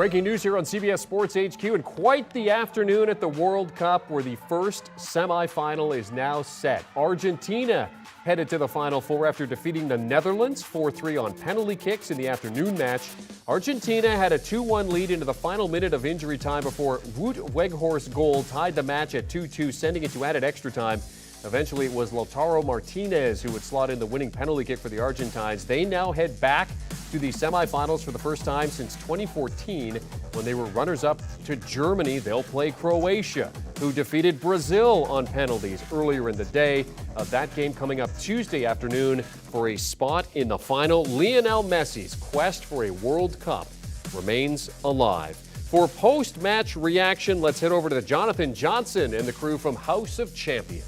Breaking news here on CBS Sports HQ, and quite the afternoon at the World Cup where the first semifinal is now set. Argentina headed to the Final Four after defeating the Netherlands 4-3 on penalty kicks in the afternoon match. Argentina had a 2-1 lead into the final minute of injury time before Wout Weghorst's goal tied the match at 2-2, sending it to added extra time. Eventually, it was Lautaro Martinez who would slot in the winning penalty kick for the Argentines. They now head back to the semifinals for the first time since 2014 when they were runners-up to Germany. They'll play Croatia, who defeated Brazil on penalties earlier in the day. That game coming up Tuesday afternoon for a spot in the final. Lionel Messi's quest for a World Cup remains alive. For post-match reaction, let's head over to Jonathan Johnson and the crew from House of Champions.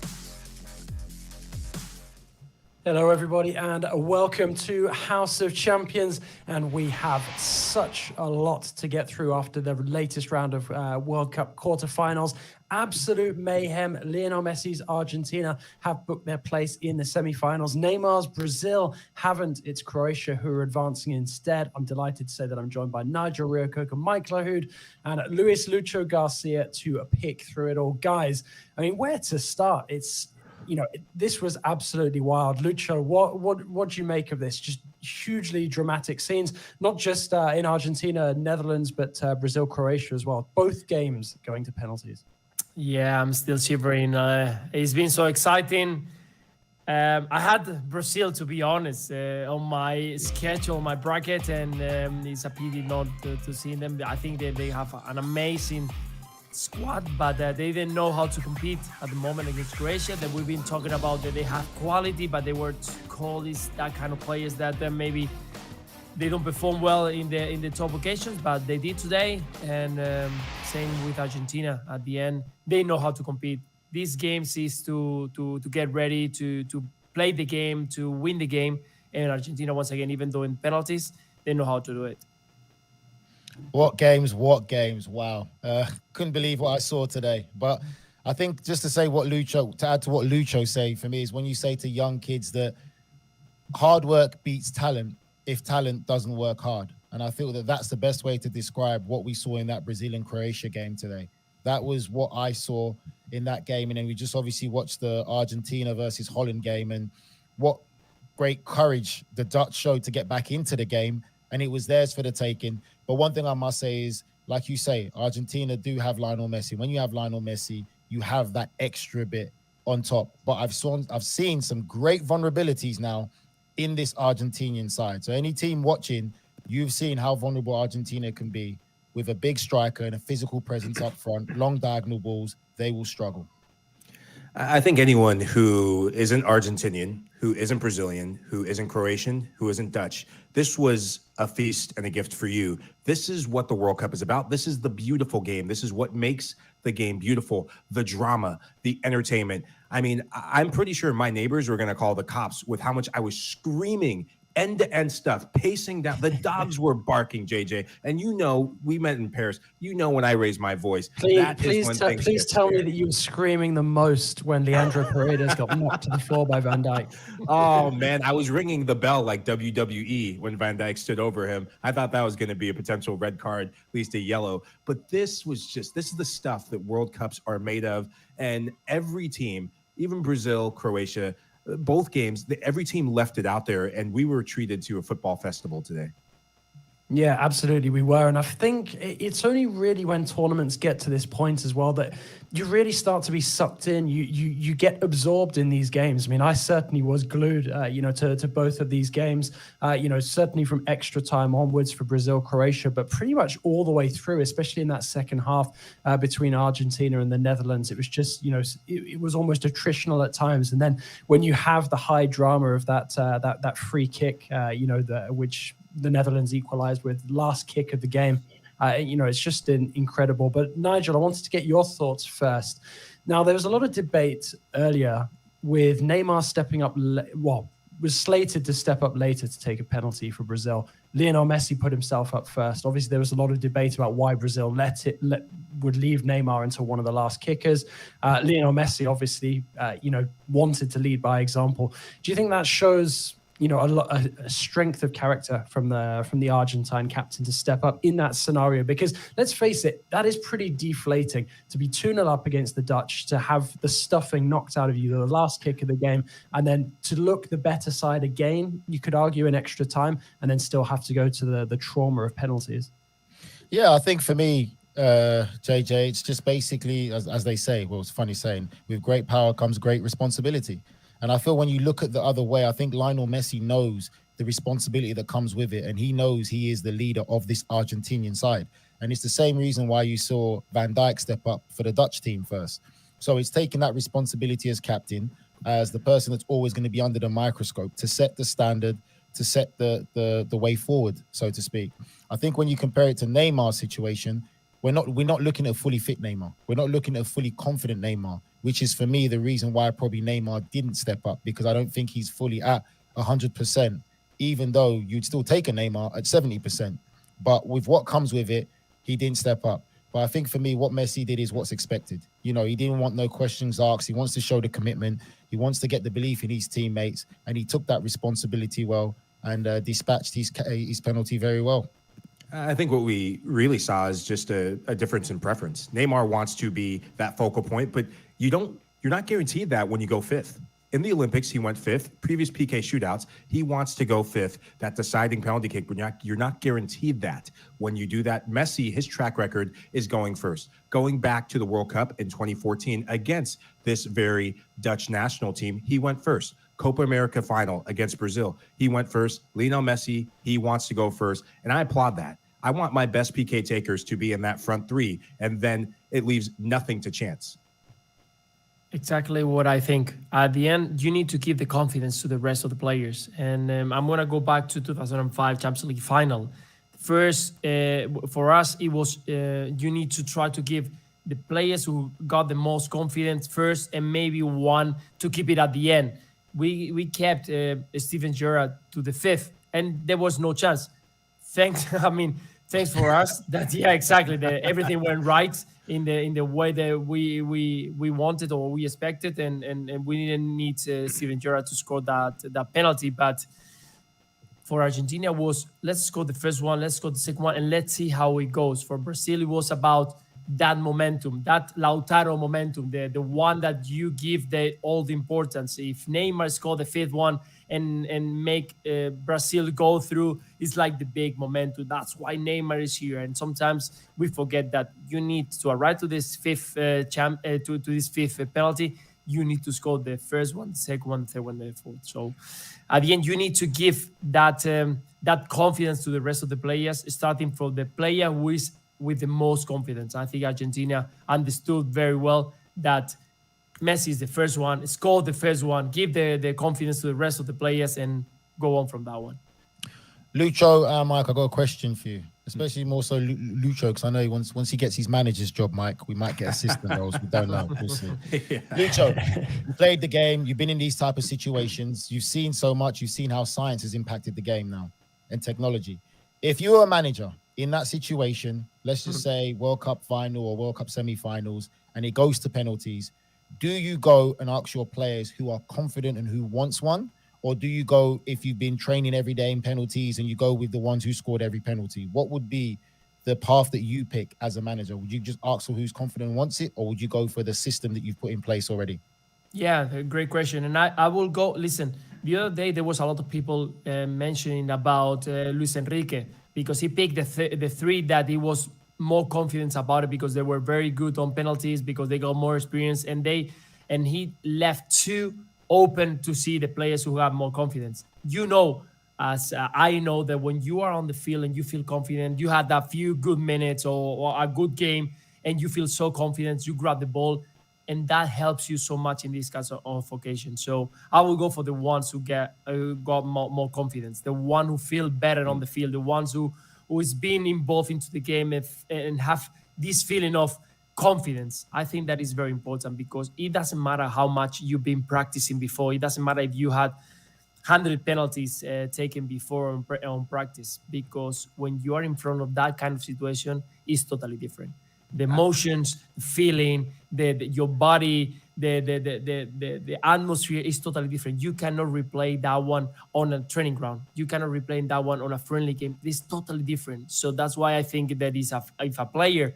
Hello, everybody, and welcome to House of Champions. And we have such a lot to get through after the latest round of World Cup quarterfinals. Absolute mayhem. Lionel Messi's Argentina have booked their place in the semifinals. Neymar's Brazil haven't. It's Croatia who are advancing instead. I'm delighted to say that I'm joined by Nigel Reo-Coker, Mike Lahoud, and Luis Lucho Garcia to pick through it all. Guys, I mean, where to start? This was absolutely wild. Lucho, what do you make of this? Just hugely dramatic scenes, not just in Argentina, Netherlands, but Brazil, Croatia as well. Both games going to penalties. Yeah, I'm still shivering. It's been so exciting. I had Brazil, to be honest, on my schedule, my bracket, and it's a pity not to see them. I think they have an amazing squad, but they didn't know how to compete at the moment against Croatia. That we've been talking about that they have quality, but they were called that kind of players that maybe they don't perform well in the top occasions, but they did today. And same with Argentina. At the end, they know how to compete. These games is to get ready to play the game, to win the game. And Argentina, once again, even though in penalties, they know how to do it. What games. Wow. Couldn't believe what I saw today. But I think just to add to what Lucho said, for me, is when you say to young kids that hard work beats talent if talent doesn't work hard. And I feel that that's the best way to describe what we saw in that Brazil and Croatia game today. That was what I saw in that game. And then we just obviously watched the Argentina versus Holland game, and what great courage the Dutch showed to get back into the game. And it was theirs for the taking. But one thing I must say is, like you say, Argentina do have Lionel Messi. When you have Lionel Messi, you have that extra bit on top. But I've seen some great vulnerabilities now in this Argentinian side. So any team watching, you've seen how vulnerable Argentina can be with a big striker and a physical presence up front, long diagonal balls. They will struggle. I think anyone who isn't Argentinian, who isn't Brazilian, who isn't Croatian, who isn't Dutch, this was a feast and a gift for you. This is what the World Cup is about. This is the beautiful game. This is what makes the game beautiful, the drama, the entertainment. I mean, I'm pretty sure my neighbors were going to call the cops with how much I was screaming end-to-end stuff, pacing down. The dogs were barking, JJ. And we met in Paris. When I raise my voice. Please tell me that you were screaming the most when Leandro Paredes got knocked to the floor by Van Dijk. Oh, man, I was ringing the bell like WWE when Van Dijk stood over him. I thought that was going to be a potential red card, at least a yellow. But this is the stuff that World Cups are made of. And every team, even Brazil, Croatia, both games, every team left it out there, and we were treated to a football festival today. Yeah, absolutely, we were. And I think it's only really when tournaments get to this point as well that you really start to be sucked in. You get absorbed in these games. I mean, I certainly was glued, to both of these games, certainly from extra time onwards for Brazil, Croatia, but pretty much all the way through, especially in that second half between Argentina and the Netherlands. It was just, it was almost attritional at times. And then when you have the high drama of that free kick, which the Netherlands equalized with last kick of the game. It's just incredible. But Nigel, I wanted to get your thoughts first. Now, there was a lot of debate earlier with Neymar stepping up, was slated to step up later to take a penalty for Brazil. Lionel Messi put himself up first. Obviously, there was a lot of debate about why Brazil would leave Neymar until one of the last kickers. Lionel Messi, obviously, wanted to lead by example. Do you think that shows a strength of character from the Argentine captain to step up in that scenario. Because let's face it, that is pretty deflating to be 2-0 up against the Dutch, to have the stuffing knocked out of you, the last kick of the game, and then to look the better side again, you could argue in extra time, and then still have to go to the trauma of penalties. Yeah, I think for me, JJ, it's just basically, as they say, well, it's a funny saying, with great power comes great responsibility. And I feel when you look at the other way, I think Lionel Messi knows the responsibility that comes with it. And he knows he is the leader of this Argentinian side. And it's the same reason why you saw Van Dijk step up for the Dutch team first. So it's taking that responsibility as captain, as the person that's always going to be under the microscope, to set the standard, to set the way forward, so to speak. I think when you compare it to Neymar's situation, we're not looking at a fully fit Neymar. We're not looking at a fully confident Neymar, which is for me the reason why probably Neymar didn't step up, because I don't think he's fully at 100%, even though you'd still take a Neymar at 70%. But with what comes with it, he didn't step up. But I think for me, what Messi did is what's expected. He didn't want no questions asked. He wants to show the commitment. He wants to get the belief in his teammates, and he took that responsibility well and dispatched his penalty very well. I think what we really saw is just a difference in preference. Neymar wants to be that focal point, but you're not guaranteed that when you go fifth. In the Olympics, he went fifth. Previous PK shootouts, he wants to go fifth. That deciding penalty kick, but you're not guaranteed that when you do that. Messi, his track record is going first. Going back to the World Cup in 2014 against this very Dutch national team, he went first. Copa America final against Brazil, he went first. Lionel Messi, he wants to go first, and I applaud that. I want my best PK takers to be in that front three, and then it leaves nothing to chance. Exactly what I think. At the end, you need to give the confidence to the rest of the players. And I'm going to go back to 2005 Champions League final. First, for us, it was you need to try to give the players who got the most confidence first, and maybe one to keep it at the end. We kept Steven Gerrard to the fifth, and there was no chance. Thanks for us. That exactly. Everything went right in the way that we wanted or we expected, and we didn't need Steven Gerrard to score that penalty. But for Argentina was, let's score the first one, let's score the second one, and let's see how it goes. For Brazil, it was about that momentum, that Lautaro momentum, the one that you give all the importance. If Neymar scored the fifth one and make Brazil go through, it's like the big momentum. That's why Neymar is here. And sometimes we forget that you need to arrive to this fifth to this fifth penalty. You need to score the first one, the second one, the third one, the fourth. So at the end, you need to give that confidence to the rest of the players, starting from the player who is with the most confidence. I think Argentina understood very well that Messi is the first one, score the first one, give the confidence to the rest of the players, and go on from that one. Lucho, Mike, I got a question for you, especially more so Lucho, because I know once he gets his manager's job, Mike, we might get assistant roles. We don't know. We'll see. Yeah. Lucho, you played the game. You've been in these type of situations. You've seen so much. You've seen how science has impacted the game now and technology. If you were a manager in that situation, let's just say World Cup final or World Cup semifinals, and it goes to penalties, do you go and ask your players who are confident and who wants one? Or do you go, if you've been training every day in penalties, and you go with the ones who scored every penalty? What would be the path that you pick as a manager? Would you just ask for who's confident and wants it, or would you go for the system that you've put in place already? Yeah, great question. And I will go, listen, the other day there was a lot of people mentioning about Luis Enrique, because he picked the three that he was more confident about it, because they were very good on penalties, because they got more experience, and he left two open to see the players who have more confidence. As I know, that when you are on the field and you feel confident, you had that few good minutes or a good game, and you feel so confident, you grab the ball, and that helps you so much in these kinds of occasions. So I will go for the ones who got more confidence, the one who feel better on the field, the ones who is being involved into the game and have this feeling of confidence. I think that is very important, because it doesn't matter how much you've been practicing before. It doesn't matter if you had 100 penalties taken before on practice, because when you are in front of that kind of situation, it's totally different. The emotions, the feeling, your body, the atmosphere is totally different. You cannot replay that one on a training ground. You cannot replay that one on a friendly game. It's totally different. So that's why I think that if a player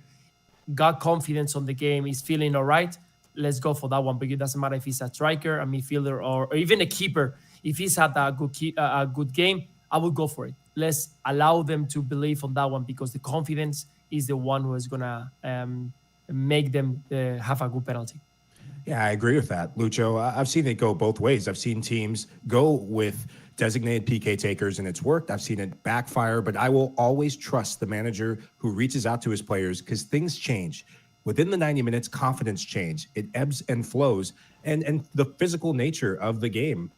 got confidence on the game, is feeling all right, let's go for that one. But it doesn't matter if he's a striker, a midfielder, or even a keeper. If he's had a good game, I would go for it. Let's allow them to believe on that one, because the confidence is the one who is gonna make them have a good penalty. Yeah, I agree with that, Lucho. I've seen it go both ways. I've seen teams go with designated PK takers and it's worked. I've seen it backfire, but I will always trust the manager who reaches out to his players, because things change. Within the 90 minutes, confidence change. It ebbs and flows, and the physical nature of the game.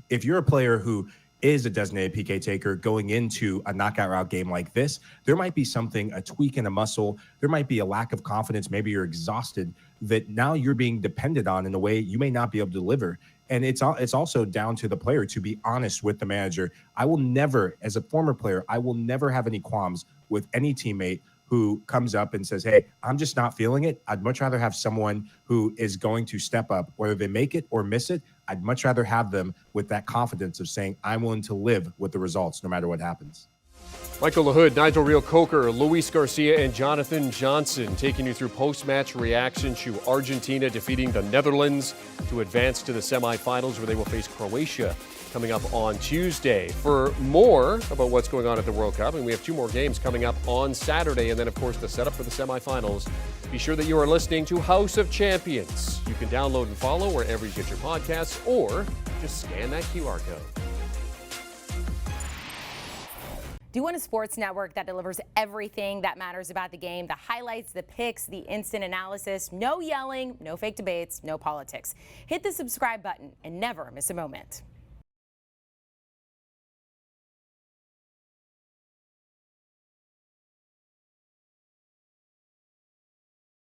If you're a player who is a designated PK taker going into a knockout route game like this, there might be something, a tweak in a muscle. There might be a lack of confidence. Maybe you're exhausted, that now you're being depended on in a way you may not be able to deliver. And it's also down to the player to be honest with the manager. I will never, as a former player, I will never have any qualms with any teammate who comes up and says, hey, I'm just not feeling it. I'd much rather have someone who is going to step up, whether they make it or miss it. I'd much rather have them with that confidence of saying, I'm willing to live with the results no matter what happens. Michael LaHood, Nigel Real-Coker, Luis Garcia, and Jonathan Johnson taking you through post-match reactions to Argentina defeating the Netherlands to advance to the semifinals, where they will face Croatia coming up on Tuesday. For more about what's going on at the World Cup, and we have 2 more games coming up on Saturday, and then, of course, the setup for the semifinals, be sure that you are listening to House of Champions. You can download and follow wherever you get your podcasts, or just scan that QR code. Do you want a sports network that delivers everything that matters about the game? The highlights, the picks, the instant analysis, no yelling, no fake debates, no politics. Hit the subscribe button and never miss a moment.